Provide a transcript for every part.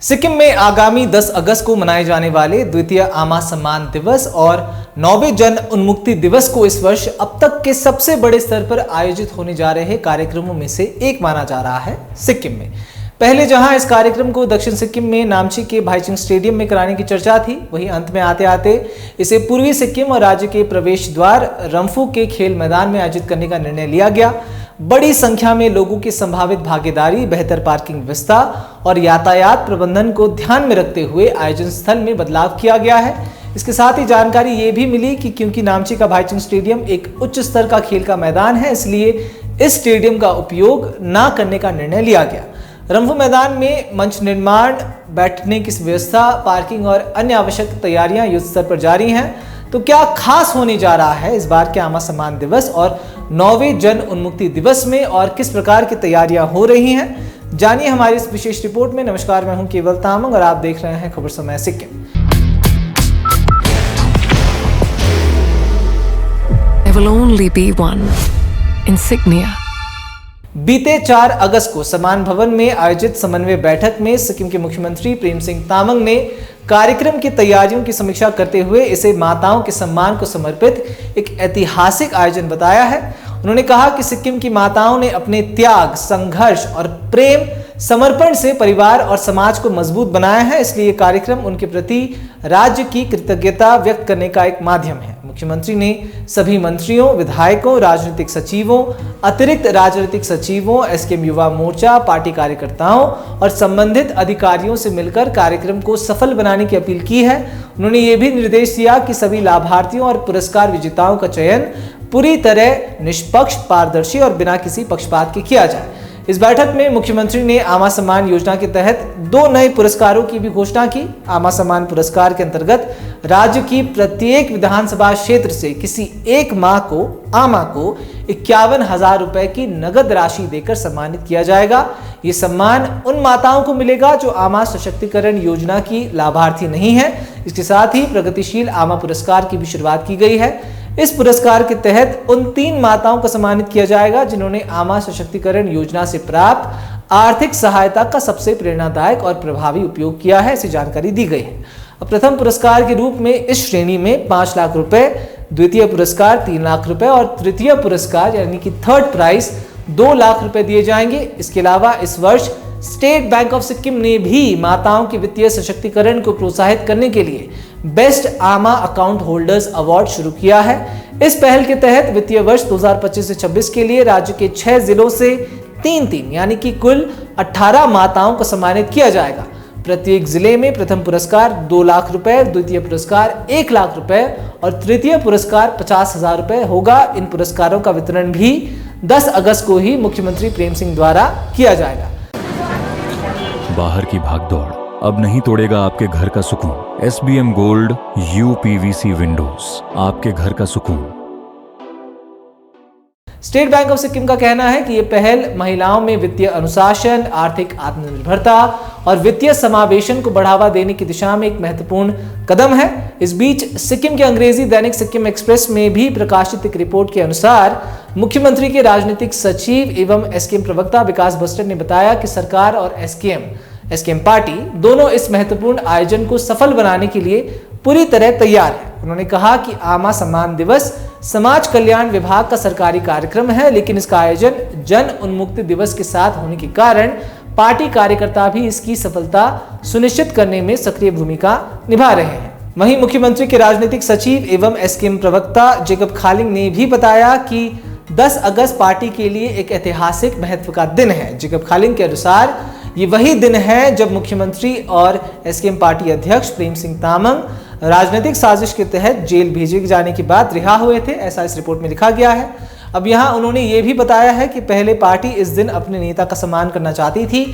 सिक्किम में आगामी 10 अगस्त को मनाए जाने वाले द्वितीय आमा सम्मान दिवस और 9वें जन उन्मुक्ति दिवस को इस वर्ष अब तक के सबसे बड़े स्तर पर आयोजित होने जा रहे कार्यक्रमों में से एक माना जा रहा है। सिक्किम में पहले जहां इस कार्यक्रम को दक्षिण सिक्किम में नामची के भाईचुंग स्टेडियम में कराने की चर्चा थी, वहीं अंत में आते आते इसे पूर्वी सिक्किम और राज्य के प्रवेश द्वार रंफू के खेल मैदान में आयोजित करने का निर्णय लिया गया। बड़ी संख्या में लोगों की संभावित भागीदारी, बेहतर पार्किंग व्यवस्था और यातायात प्रबंधन को ध्यान में रखते हुए आयोजन स्थल में बदलाव किया गया है। इसके साथ ही जानकारी ये भी मिली कि क्योंकि नामची का भाईचुंग स्टेडियम एक उच्च स्तर का खेल का मैदान है, इसलिए इस स्टेडियम का उपयोग न करने का निर्णय लिया गया। रंफू मैदान में मंच निर्माण, बैठने की व्यवस्था, पार्किंग और अन्य आवश्यक तैयारियां युद्ध स्तर पर जारी हैं। तो क्या खास होने जा रहा है इस बार के आमा सम्मान दिवस और 9वें जन उन्मुक्ति दिवस में और किस प्रकार की तैयारियां हो रही हैं, जानिए हमारी इस विशेष रिपोर्ट में। नमस्कार, मैं हूं केवल तामंग और आप देख रहे हैं खबर समय Sikkim. There will only be one insignia. बीते 4 अगस्त को समान भवन में आयोजित समन्वय बैठक में सिक्किम के मुख्यमंत्री प्रेम सिंह तामंग ने कार्यक्रम की तैयारियों की समीक्षा करते हुए इसे माताओं के सम्मान को समर्पित एक ऐतिहासिक आयोजन बताया है। उन्होंने कहा कि सिक्किम की माताओं ने अपने त्याग, संघर्ष और प्रेम समर्पण से परिवार और समाज को मजबूत बनाया है, इसलिए कार्यक्रम उनके प्रति राज्य की कृतज्ञता व्यक्त करने का एक माध्यम है। मुख्यमंत्री ने सभी मंत्रियों, विधायकों, राजनीतिक सचिवों, अतिरिक्त राजनीतिक सचिवों, एसकेएम युवा मोर्चा, पार्टी कार्यकर्ताओं और संबंधित अधिकारियों से मिलकर कार्यक्रम को सफल बनाने की अपील की है। उन्होंने ये भी निर्देश दिया कि सभी लाभार्थियों और पुरस्कार विजेताओं का चयन पूरी तरह निष्पक्ष, पारदर्शी और बिना किसी पक्षपात के किया जाए। इस बैठक में मुख्यमंत्री ने आमा सम्मान योजना के तहत 2 नए पुरस्कारों की भी घोषणा की। आमा सम्मान पुरस्कार के अंतर्गत राज्य की प्रत्येक विधानसभा क्षेत्र से किसी एक मां को, आमा को 51,000 रुपए की नगद राशि देकर सम्मानित किया जाएगा। ये सम्मान उन माताओं को मिलेगा जो आमा सशक्तिकरण योजना की लाभार्थी नहीं है। इसके साथ ही प्रगतिशील आमा पुरस्कार की भी शुरुआत की गई है। इस पुरस्कार के तहत उन 3 माताओं को सम्मानित किया जाएगा जिन्होंने आमा सशक्तिकरण योजना से प्राप्त आर्थिक सहायता का सबसे प्रेरणादायक और प्रभावी उपयोग किया है, ऐसी जानकारी दी गई है। अब प्रथम पुरस्कार के रूप में इस श्रेणी में 5 लाख रुपए, द्वितीय पुरस्कार 3 लाख रुपए और तृतीय पुरस्कार यानी कि थर्ड प्राइज 2 लाख रुपए दिए जाएंगे। इसके अलावा इस वर्ष स्टेट बैंक ऑफ सिक्किम ने भी माताओं के वित्तीय सशक्तिकरण को प्रोत्साहित करने के लिए बेस्ट आमा अकाउंट होल्डर्स अवार्ड शुरू किया है। इस पहल के तहत वित्तीय वर्ष 2025 से 26 के लिए राज्य के 6 जिलों से 3-3 यानी कि कुल 18 माताओं को सम्मानित किया जाएगा। प्रत्येक जिले में प्रथम पुरस्कार 2 लाख रुपए, द्वितीय पुरस्कार 1 लाख रुपए और तृतीय पुरस्कार 50,000 रुपए होगा। इन पुरस्कारों का वितरण भी 10 अगस्त को ही मुख्यमंत्री प्रेम सिंह द्वारा किया जाएगा। बाहर की भागदौड़ अब नहीं तोड़ेगा आपके घर का सुकून। SBM गोल्ड UPVC विंडोज, आपके घर का सुकून। स्टेट बैंक ऑफ सिक्किम का कहना है कि यह पहल महिलाओं में वित्तीय अनुशासन, आर्थिक आत्मनिर्भरता और वित्तीय समावेशन को बढ़ावा देने की दिशा में एक महत्वपूर्ण कदम है। इस बीच सिक्किम के अंग्रेजी दैनिक सिक्किम एक्सप्रेस में भी प्रकाशित एक रिपोर्ट के अनुसार मुख्यमंत्री के राजनीतिक सचिव एवं एसकेएम प्रवक्ता विकास बस्टर ने बताया कि सरकार और एसकेएम पार्टी दोनों इस महत्वपूर्ण आयोजन को सफल बनाने के लिए पूरी तरह तैयार है। उन्होंने कहा कि आमा सम्मान दिवस समाज कल्याण विभाग का सरकारी कार्यक्रम है, लेकिन इसका आयोजन जन उन्मुक्ति दिवस के साथ होने के कारण पार्टी कार्यकर्ता भी इसकी सफलता सुनिश्चित करने में सक्रिय भूमिका निभा रहे हैं। वहीं मुख्यमंत्री के राजनीतिक सचिव एवं एसकेएम प्रवक्ता जेकब खालिंग ने भी बताया कि 10 अगस्त पार्टी के लिए एक ऐतिहासिक महत्व का दिन है। जेकब खालिंग के अनुसार ये वही दिन है जब मुख्यमंत्री और एसकेएम पार्टी अध्यक्ष प्रेम सिंह तामंग राजनीतिक साजिश के तहत जेल भेजे जाने के बाद रिहा हुए थे, ऐसा इस रिपोर्ट में लिखा गया है। अब यहाँ उन्होंने ये भी बताया है कि पहले पार्टी इस दिन अपने नेता का सम्मान करना चाहती थी,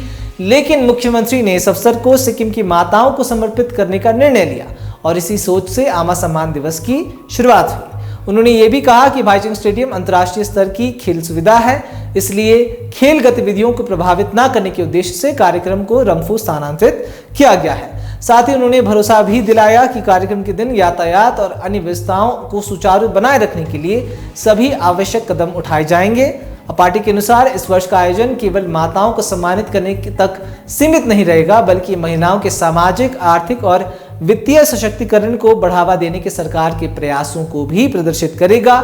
लेकिन मुख्यमंत्री ने इस अवसर को सिक्किम की माताओं को समर्पित करने का निर्णय लिया और इसी सोच से आमा सम्मान दिवस की शुरुआत हुई। उन्होंने ये भी कहा कि भाईचुंग स्टेडियम अंतर्राष्ट्रीय स्तर की खेल सुविधा है, इसलिए खेल गतिविधियों को प्रभावित न करने के उद्देश्य से कार्यक्रम को रंफू स्थानांतरित किया गया है। साथ ही उन्होंने भरोसा भी दिलाया कि कार्यक्रम के दिन यातायात और अन्य व्यवस्थाओं को सुचारू बनाए रखने के लिए सभी आवश्यक कदम उठाए जाएंगे। पार्टी के अनुसार इस वर्ष का आयोजन केवल माताओं को सम्मानित करने तक सीमित नहीं रहेगा, बल्कि महिलाओं के सामाजिक, आर्थिक और वित्तीय सशक्तिकरण को बढ़ावा देने के सरकार के प्रयासों को भी प्रदर्शित करेगा।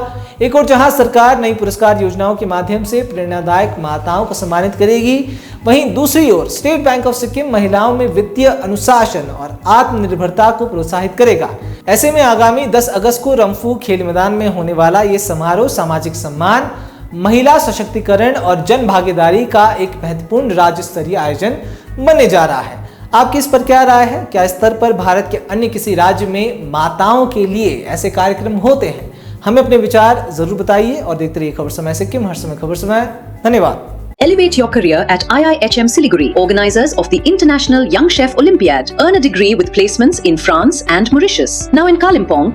एक और जहां सरकार नई पुरस्कार योजनाओं के माध्यम से प्रेरणादायक माताओं को सम्मानित करेगी, वहीं दूसरी ओर स्टेट बैंक ऑफ सिक्किम महिलाओं में वित्तीय अनुशासन और आत्मनिर्भरता को प्रोत्साहित करेगा। ऐसे में आगामी 10 अगस्त को रंफू खेल मैदान में होने वाला ये समारोह सामाजिक सम्मान, महिला सशक्तिकरण और जन भागीदारी का एक महत्वपूर्ण राज्य स्तरीय आयोजन बनने जा रहा है। आपकी इस पर क्या राय है? क्या इस स्तर पर भारत के अन्य किसी राज्य में माताओं के लिए ऐसे कार्यक्रम होते हैं? हमें अपने विचार जरूर बताइए और देखते रहिए खबर समय सिक्किम, हर समय खबर समय। धन्यवाद। Elevate your career at IIHM Siliguri, organizers of the International Young Chef Olympiad. Earn a degree with placements in France and Mauritius. Now in Kalimpong,